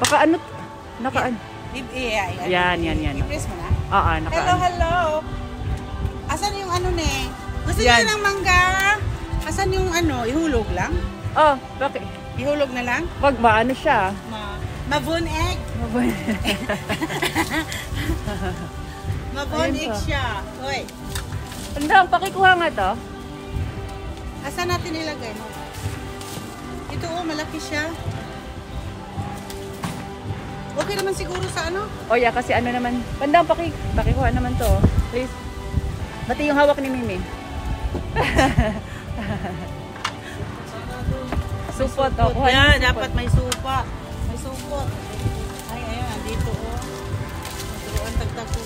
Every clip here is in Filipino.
Baka ano, nakaan. Yan. I-press mo na? Oo, nakaan. Hello. Asan yung ano ne? Gusto niyo ng mangga? Asan yung ano? Ihulog lang? Oh, bakit? Ihulog na lang? Wag, maano siya. Mabon egg. Mabon egg siya. Hoy. Pandang, pakikuha nga to. Asan natin ilagay mo? Ito malaki siya. Okay naman siguro sa ano? Oh yeah, kasi ano naman. Pandang, pakikuha naman to. Please. Pati yung hawak ni Mimi. Supot. Oh, yeah, dapat may supa. May supot. Ay, ayun, dito Turuan tagtagpo.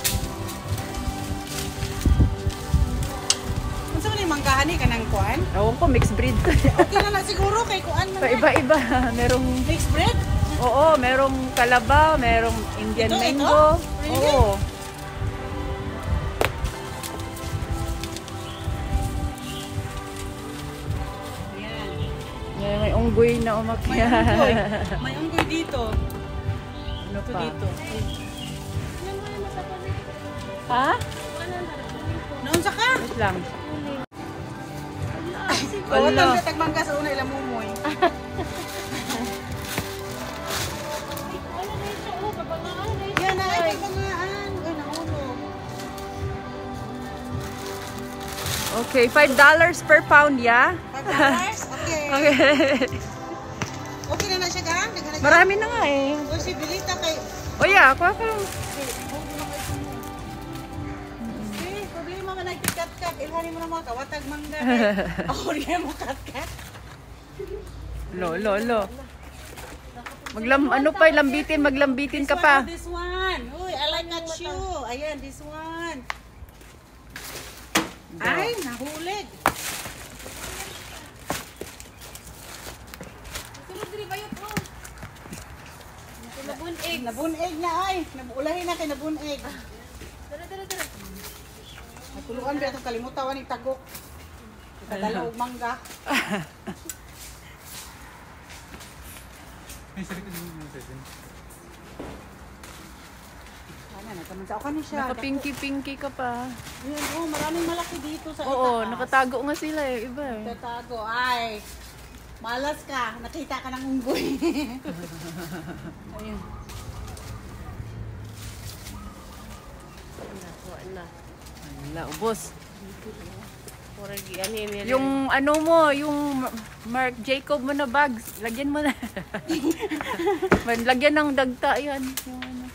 Unsa man yung manggahan ni kanang kuan? Ewan ko, mixed breed. Okay na siguro kay kuan man. Iba-iba. Merong mixed breed? Oo, merong kalabaw, merong Indian mango. Really? Oo. Yan, may unggoy na umakyat. May unggoy dito. Ano ito pa? dito. Ha? Noon sa ka? Wait lang. Wala. Tagmangga sa una ilang mumoy. Yan na ay pagbangaan. Uy, nahulog. Okay, $5 per pound, yeah? $5? Okay. Okay na siya ga? Marami na nga eh. O si Bilita kay... O yeah, kuha ka lang. Problema man nagtikat-kat. Ilhanin mo na mga kawatag mangga. Ako rin mo kat-kat. Lo. Maglambitin ka pa. This one. Uy, I like that shoe. Ayan, this one. Ay, nahulig. Nabun-egg na ay. Ulahin na kay nabun-egg. Tara. Natuluan ba itong kalimutawan ng tagok. Kadala og mangga. Naka-pinky ka pa. Ayan, maraming malaki dito sa itaas. Oo, nakatago nga sila eh. Iba eh. Nakatago. Ay, malas ka. Nakita ka ng unggoy. Ayun. Wala, ubos. Yung ano mo, yung Marc Jacob mo na bags, lagyan mo na. Lagyan ng dagta yan. Yung ano.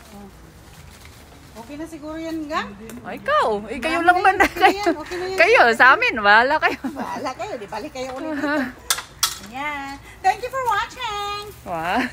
Okay na siguro yan, gang? Ay, ikaw. Kayo lang man. Okay na yan. Kayo, sa amin. Bahala kayo. Bahala kayo. Di balik kayo ulit dito. Ayan. Thank you for watching. Wow.